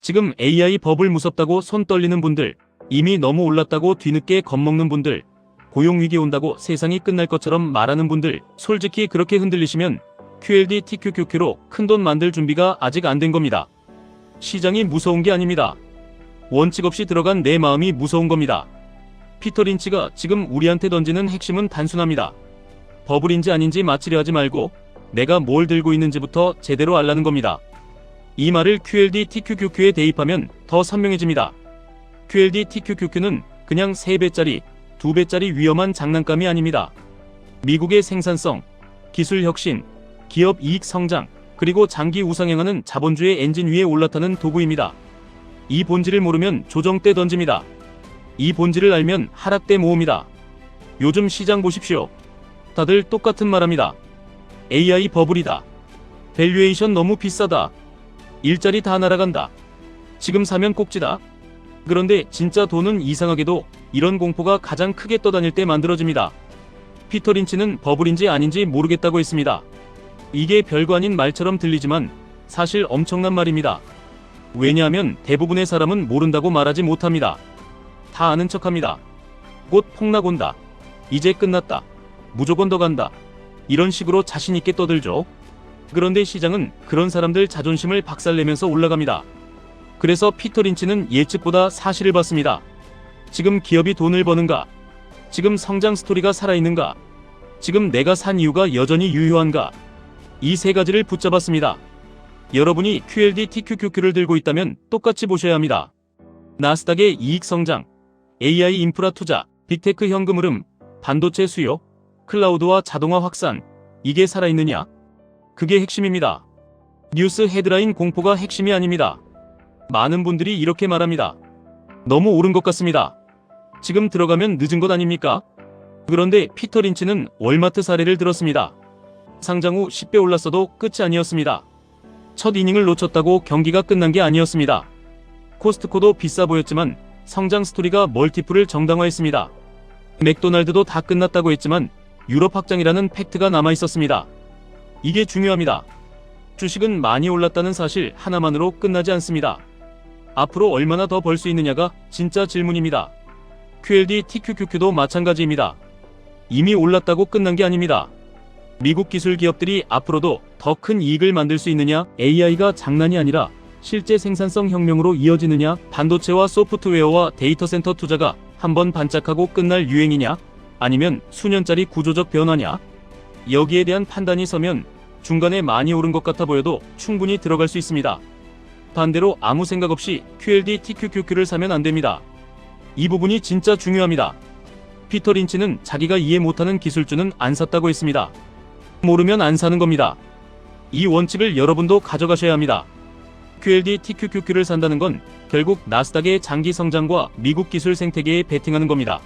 지금 AI 버블 무섭다고 손 떨리는 분들, 이미 너무 올랐다고 뒤늦게 겁먹는 분들, 고용위기 온다고 세상이 끝날 것처럼 말하는 분들, 솔직히 그렇게 흔들리시면 QLD TQQQ로 큰돈 만들 준비가 아직 안 된 겁니다. 시장이 무서운 게 아닙니다. 원칙 없이 들어간 내 마음이 무서운 겁니다. 피터 린치가 지금 우리한테 던지는 핵심은 단순합니다. 버블인지 아닌지 맞히려 하지 말고 내가 뭘 들고 있는지부터 제대로 알라는 겁니다. 이 말을 QLD TQQQ에 대입하면 더 선명해집니다. QLD TQQQ는 그냥 3배짜리, 2배짜리 위험한 장난감이 아닙니다. 미국의 생산성, 기술 혁신, 기업 이익 성장, 그리고 장기 우상향하는 자본주의 엔진 위에 올라타는 도구입니다. 이 본질을 모르면 조정 때 던집니다. 이 본질을 알면 하락 때 모읍니다. 요즘 시장 보십시오. 다들 똑같은 말합니다. AI 버블이다. 밸류에이션 너무 비싸다. 일자리 다 날아간다. 지금 사면 꼭지다. 그런데 진짜 돈은 이상하게도 이런 공포가 가장 크게 떠다닐 때 만들어집니다. 피터 린치는 버블인지 아닌지 모르겠다고 했습니다. 이게 별거 아닌 말처럼 들리지만 사실 엄청난 말입니다. 왜냐하면 대부분의 사람은 모른다고 말하지 못합니다. 다 아는 척합니다. 곧 폭락 온다. 이제 끝났다. 무조건 더 간다. 이런 식으로 자신있게 떠들죠. 그런데 시장은 그런 사람들 자존심을 박살내면서 올라갑니다. 그래서 피터 린치는 예측보다 사실을 봤습니다. 지금 기업이 돈을 버는가? 지금 성장 스토리가 살아있는가? 지금 내가 산 이유가 여전히 유효한가? 이 세 가지를 붙잡았습니다. 여러분이 QLD TQQQ를 들고 있다면 똑같이 보셔야 합니다. 나스닥의 이익 성장, AI 인프라 투자, 빅테크 현금 흐름, 반도체 수요, 클라우드와 자동화 확산, 이게 살아있느냐? 그게 핵심입니다. 뉴스 헤드라인 공포가 핵심이 아닙니다. 많은 분들이 이렇게 말합니다. 너무 오른 것 같습니다. 지금 들어가면 늦은 것 아닙니까? 그런데 피터 린치는 월마트 사례를 들었습니다. 상장 후 10배 올랐어도 끝이 아니었습니다. 첫 이닝을 놓쳤다고 경기가 끝난 게 아니었습니다. 코스트코도 비싸 보였지만 성장 스토리가 멀티플을 정당화했습니다. 맥도날드도 다 끝났다고 했지만 유럽 확장이라는 팩트가 남아있었습니다. 이게 중요합니다. 주식은 많이 올랐다는 사실 하나만으로 끝나지 않습니다. 앞으로 얼마나 더 벌 수 있느냐가 진짜 질문입니다. QLD TQQQ도 마찬가지입니다. 이미 올랐다고 끝난 게 아닙니다. 미국 기술 기업들이 앞으로도 더 큰 이익을 만들 수 있느냐, AI가 장난이 아니라 실제 생산성 혁명으로 이어지느냐, 반도체와 소프트웨어와 데이터 센터 투자가 한번 반짝하고 끝날 유행이냐, 아니면 수년짜리 구조적 변화냐, 여기에 대한 판단이 서면 중간에 많이 오른 것 같아 보여도 충분히 들어갈 수 있습니다. 반대로 아무 생각 없이 QLD TQQQ를 사면 안 됩니다. 이 부분이 진짜 중요합니다. 피터 린치는 자기가 이해 못하는 기술주는 안 샀다고 했습니다. 모르면 안 사는 겁니다. 이 원칙을 여러분도 가져가셔야 합니다. QLD TQQQ를 산다는 건 결국 나스닥의 장기 성장과 미국 기술 생태계에 베팅하는 겁니다.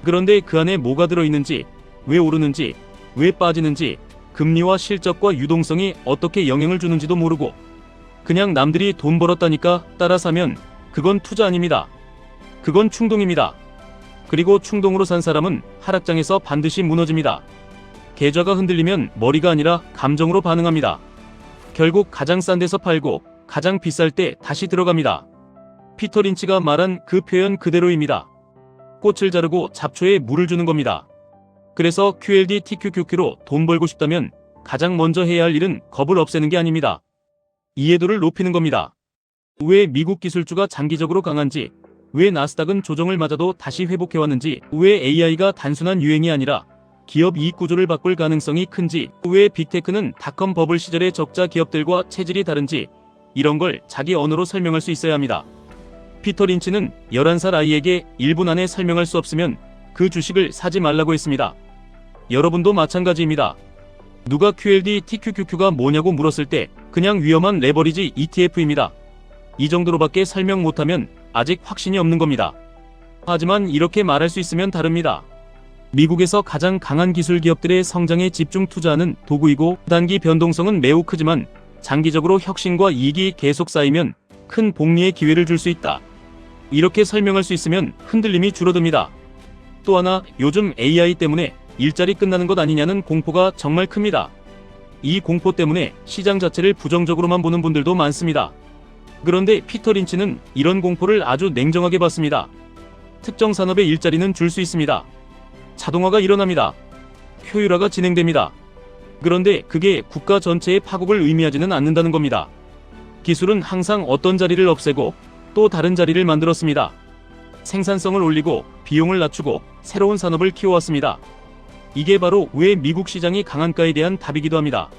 그런데 그 안에 뭐가 들어있는지, 왜 오르는지, 왜 빠지는지, 금리와 실적과 유동성이 어떻게 영향을 주는지도 모르고 그냥 남들이 돈 벌었다니까 따라 사면 그건 투자 아닙니다. 그건 충동입니다. 그리고 충동으로 산 사람은 하락장에서 반드시 무너집니다. 계좌가 흔들리면 머리가 아니라 감정으로 반응합니다. 결국 가장 싼 데서 팔고 가장 비쌀 때 다시 들어갑니다. 피터 린치가 말한 그 표현 그대로입니다. 꽃을 자르고 잡초에 물을 주는 겁니다. 그래서 QLD TQQQ로 돈 벌고 싶다면 가장 먼저 해야 할 일은 겁을 없애는 게 아닙니다. 이해도를 높이는 겁니다. 왜 미국 기술주가 장기적으로 강한지, 왜 나스닥은 조정을 맞아도 다시 회복해왔는지, 왜 AI가 단순한 유행이 아니라 기업 이익 구조를 바꿀 가능성이 큰지, 왜 빅테크는 닷컴 버블 시절의 적자 기업들과 체질이 다른지, 이런 걸 자기 언어로 설명할 수 있어야 합니다. 피터 린치는 11살 아이에게 1분 안에 설명할 수 없으면 그 주식을 사지 말라고 했습니다. 여러분도 마찬가지입니다. 누가 QLD TQQQ가 뭐냐고 물었을 때 그냥 위험한 레버리지 ETF입니다. 이 정도로밖에 설명 못하면 아직 확신이 없는 겁니다. 하지만 이렇게 말할 수 있으면 다릅니다. 미국에서 가장 강한 기술 기업들의 성장에 집중 투자하는 도구이고 단기 변동성은 매우 크지만 장기적으로 혁신과 이익이 계속 쌓이면 큰 복리의 기회를 줄 수 있다. 이렇게 설명할 수 있으면 흔들림이 줄어듭니다. 또 하나, 요즘 AI 때문에 일자리 끝나는 것 아니냐는 공포가 정말 큽니다. 이 공포 때문에 시장 자체를 부정적으로만 보는 분들도 많습니다. 그런데 피터 린치는 이런 공포를 아주 냉정하게 봤습니다. 특정 산업의 일자리는 줄 수 있습니다. 자동화가 일어납니다. 효율화가 진행됩니다. 그런데 그게 국가 전체의 파국을 의미하지는 않는다는 겁니다. 기술은 항상 어떤 자리를 없애고 또 다른 자리를 만들었습니다. 생산성을 올리고 비용을 낮추고 새로운 산업을 키워왔습니다. 이게 바로 왜 미국 시장이 강한가에 대한 답이기도 합니다.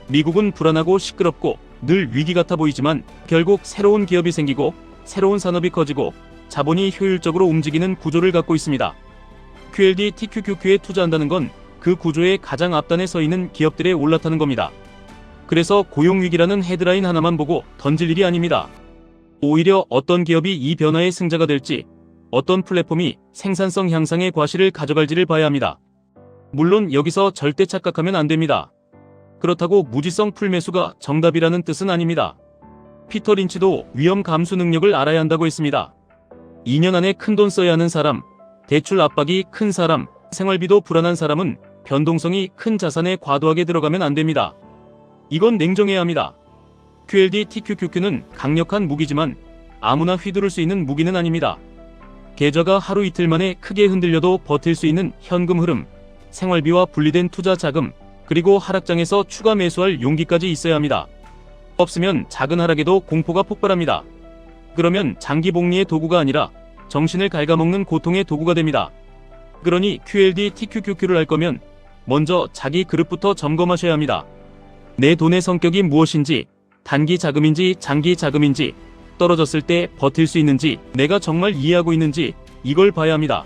미국은 불안하고 시끄럽고 늘 위기 같아 보이지만 결국 새로운 기업이 생기고 새로운 산업이 커지고 자본이 효율적으로 움직이는 구조를 갖고 있습니다. QLD TQQQ에 투자한다는 건 그 구조의 가장 앞단에 서 있는 기업들에 올라타는 겁니다. 그래서 고용위기라는 헤드라인 하나만 보고 던질 일이 아닙니다. 오히려 어떤 기업이 이 변화의 승자가 될지, 어떤 플랫폼이 생산성 향상의 과실을 가져갈지를 봐야 합니다. 물론 여기서 절대 착각하면 안 됩니다. 그렇다고 무지성 풀매수가 정답이라는 뜻은 아닙니다. 피터 린치도 위험 감수 능력을 알아야 한다고 했습니다. 2년 안에 큰돈 써야 하는 사람, 대출 압박이 큰 사람, 생활비도 불안한 사람은 변동성이 큰 자산에 과도하게 들어가면 안 됩니다. 이건 냉정해야 합니다. QLD TQQQ는 강력한 무기지만 아무나 휘두를 수 있는 무기는 아닙니다. 계좌가 하루 이틀 만에 크게 흔들려도 버틸 수 있는 현금 흐름, 생활비와 분리된 투자 자금, 그리고 하락장에서 추가 매수할 용기까지 있어야 합니다. 없으면 작은 하락에도 공포가 폭발합니다. 그러면 장기 복리의 도구가 아니라 정신을 갉아먹는 고통의 도구가 됩니다. 그러니 QLD TQQQ를 할 거면 먼저 자기 그릇부터 점검하셔야 합니다. 내 돈의 성격이 무엇인지, 단기 자금인지 장기 자금인지, 떨어졌을 때 버틸 수 있는지, 내가 정말 이해하고 있는지 이걸 봐야 합니다.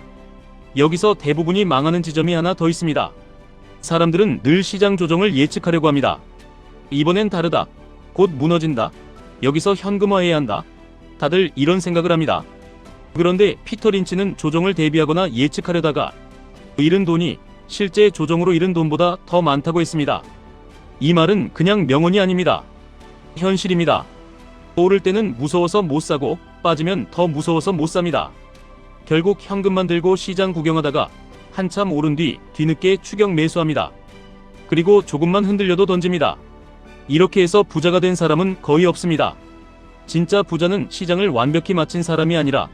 여기서 대부분이 망하는 지점이 하나 더 있습니다. 사람들은 늘 시장 조정을 예측하려고 합니다. 이번엔 다르다. 곧 무너진다. 여기서 현금화해야 한다. 다들 이런 생각을 합니다. 그런데 피터 린치는 조정을 대비하거나 예측하려다가 잃은 돈이 실제 조정으로 잃은 돈보다 더 많다고 했습니다. 이 말은 그냥 명언이 아닙니다. 현실입니다. 오를 때는 무서워서 못 사고 빠지면 더 무서워서 못 삽니다. 결국 현금만 들고 시장 구경하다가 한참 오른 뒤 뒤늦게 추격 매수합니다. 그리고 조금만 흔들려도 던집니다. 이렇게 해서 부자가 된 사람은 거의 없습니다. 진짜 부자는 시장을 완벽히 마친 사람이 아니라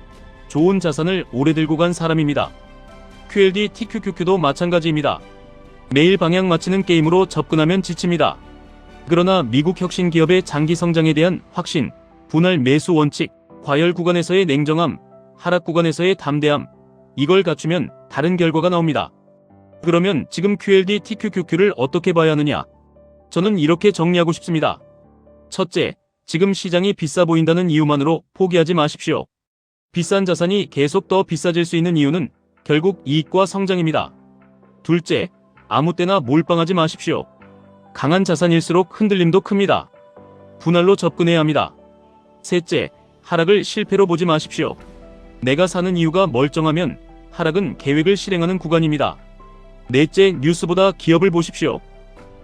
좋은 자산을 오래 들고 간 사람입니다. QLD TQQQ도 마찬가지입니다. 매일 방향 맞히는 게임으로 접근하면 지칩니다. 그러나 미국 혁신 기업의 장기 성장에 대한 확신, 분할 매수 원칙, 과열 구간에서의 냉정함, 하락 구간에서의 담대함, 이걸 갖추면 다른 결과가 나옵니다. 그러면 지금 QLD TQQQ를 어떻게 봐야 하느냐? 저는 이렇게 정리하고 싶습니다. 첫째, 지금 시장이 비싸 보인다는 이유만으로 포기하지 마십시오. 비싼 자산이 계속 더 비싸질 수 있는 이유는 결국 이익과 성장입니다. 둘째, 아무 때나 몰빵하지 마십시오. 강한 자산일수록 흔들림도 큽니다. 분할로 접근해야 합니다. 셋째, 하락을 실패로 보지 마십시오. 내가 사는 이유가 멀쩡하면 하락은 계획을 실행하는 구간입니다. 넷째, 뉴스보다 기업을 보십시오.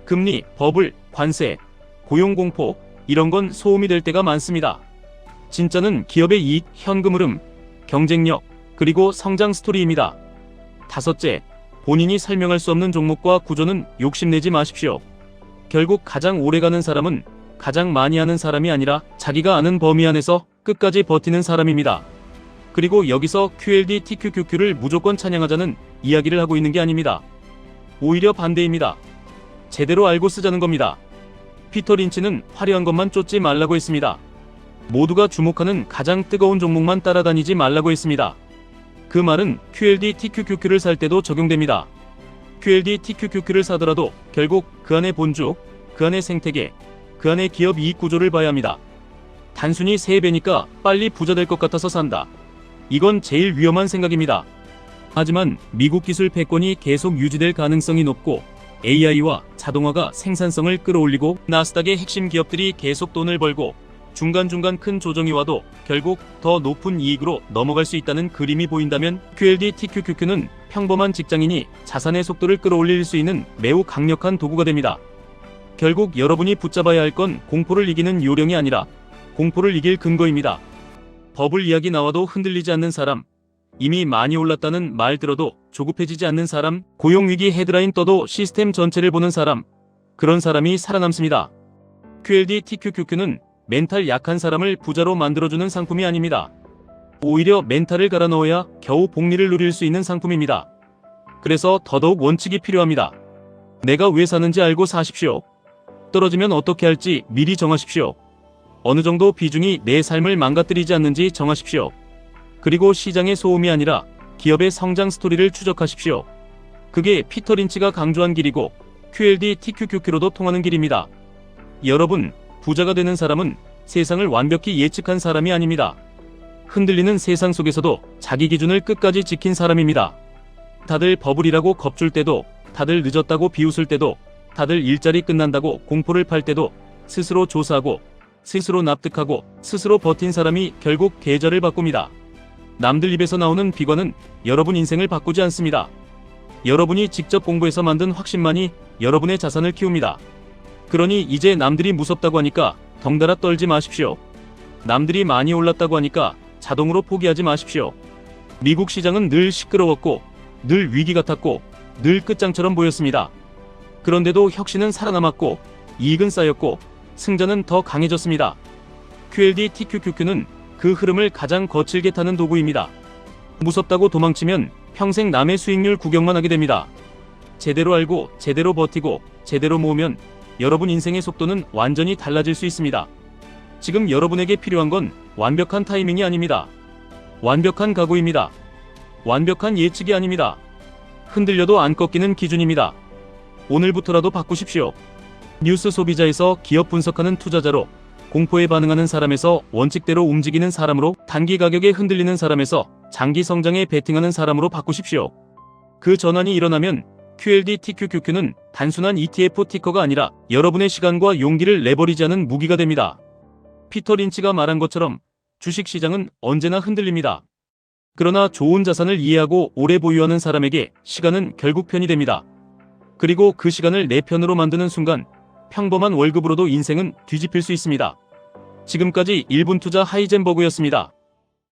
금리, 버블, 관세, 고용공포, 이런 건 소음이 될 때가 많습니다. 진짜는 기업의 이익, 현금 흐름, 경쟁력, 그리고 성장 스토리입니다. 다섯째, 본인이 설명할 수 없는 종목과 구조는 욕심내지 마십시오. 결국 가장 오래가는 사람은 가장 많이 하는 사람이 아니라 자기가 아는 범위 안에서 끝까지 버티는 사람입니다. 그리고 여기서 QLD TQQQ를 무조건 찬양하자는 이야기를 하고 있는 게 아닙니다. 오히려 반대입니다. 제대로 알고 쓰자는 겁니다. 피터 린치는 화려한 것만 쫓지 말라고 했습니다. 모두가 주목하는 가장 뜨거운 종목만 따라다니지 말라고 했습니다. 그 말은 QLD TQQQ를 살 때도 적용됩니다. QLD TQQQ를 사더라도 결국 그 안의 본주, 그 안의 생태계, 그 안의 기업 이익 구조를 봐야 합니다. 단순히 3배니까 빨리 부자 될 것 같아서 산다. 이건 제일 위험한 생각입니다. 하지만 미국 기술 패권이 계속 유지될 가능성이 높고 AI와 자동화가 생산성을 끌어올리고 나스닥의 핵심 기업들이 계속 돈을 벌고 중간중간 큰 조정이 와도 결국 더 높은 이익으로 넘어갈 수 있다는 그림이 보인다면 QLD TQQQ는 평범한 직장인이 자산의 속도를 끌어올릴 수 있는 매우 강력한 도구가 됩니다. 결국 여러분이 붙잡아야 할 건 공포를 이기는 요령이 아니라 공포를 이길 근거입니다. 버블 이야기 나와도 흔들리지 않는 사람, 이미 많이 올랐다는 말 들어도 조급해지지 않는 사람, 고용위기 헤드라인 떠도 시스템 전체를 보는 사람, 그런 사람이 살아남습니다. QLD TQQQ는 멘탈 약한 사람을 부자로 만들어주는 상품이 아닙니다. 오히려 멘탈을 갈아 넣어야 겨우 복리를 누릴 수 있는 상품입니다. 그래서 더더욱 원칙이 필요합니다. 내가 왜 사는지 알고 사십시오. 떨어지면 어떻게 할지 미리 정하십시오. 어느 정도 비중이 내 삶을 망가뜨리지 않는지 정하십시오. 그리고 시장의 소음이 아니라 기업의 성장 스토리를 추적하십시오. 그게 피터 린치가 강조한 길이고 QLD TQQQ로도 통하는 길입니다. 여러분, 부자가 되는 사람은 세상을 완벽히 예측한 사람이 아닙니다. 흔들리는 세상 속에서도 자기 기준을 끝까지 지킨 사람입니다. 다들 버블이라고 겁줄 때도, 다들 늦었다고 비웃을 때도, 다들 일자리 끝난다고 공포를 팔 때도 스스로 조사하고 스스로 납득하고 스스로 버틴 사람이 결국 계좌를 바꿉니다. 남들 입에서 나오는 비관은 여러분 인생을 바꾸지 않습니다. 여러분이 직접 공부해서 만든 확신만이 여러분의 자산을 키웁니다. 그러니 이제 남들이 무섭다고 하니까 덩달아 떨지 마십시오. 남들이 많이 올랐다고 하니까 자동으로 포기하지 마십시오. 미국 시장은 늘 시끄러웠고 늘 위기 같았고 늘 끝장처럼 보였습니다. 그런데도 혁신은 살아남았고 이익은 쌓였고 승자는 더 강해졌습니다. QLD TQQQ는 그 흐름을 가장 거칠게 타는 도구입니다. 무섭다고 도망치면 평생 남의 수익률 구경만 하게 됩니다. 제대로 알고 제대로 버티고 제대로 모으면 여러분 인생의 속도는 완전히 달라질 수 있습니다. 지금 여러분에게 필요한 건 완벽한 타이밍이 아닙니다. 완벽한 각오입니다. 완벽한 예측이 아닙니다. 흔들려도 안 꺾이는 기준입니다. 오늘부터라도 바꾸십시오. 뉴스 소비자에서 기업 분석하는 투자자로, 공포에 반응하는 사람에서 원칙대로 움직이는 사람으로, 단기 가격에 흔들리는 사람에서 장기 성장에 베팅하는 사람으로 바꾸십시오. 그 전환이 일어나면 QLD TQQQ는 단순한 ETF 티커가 아니라 여러분의 시간과 용기를 레버리지하는 무기가 됩니다. 피터 린치가 말한 것처럼 주식시장은 언제나 흔들립니다. 그러나 좋은 자산을 이해하고 오래 보유하는 사람에게 시간은 결국 편이 됩니다. 그리고 그 시간을 내 편으로 만드는 순간 평범한 월급으로도 인생은 뒤집힐 수 있습니다. 지금까지 1분 투자 하이젠버그였습니다.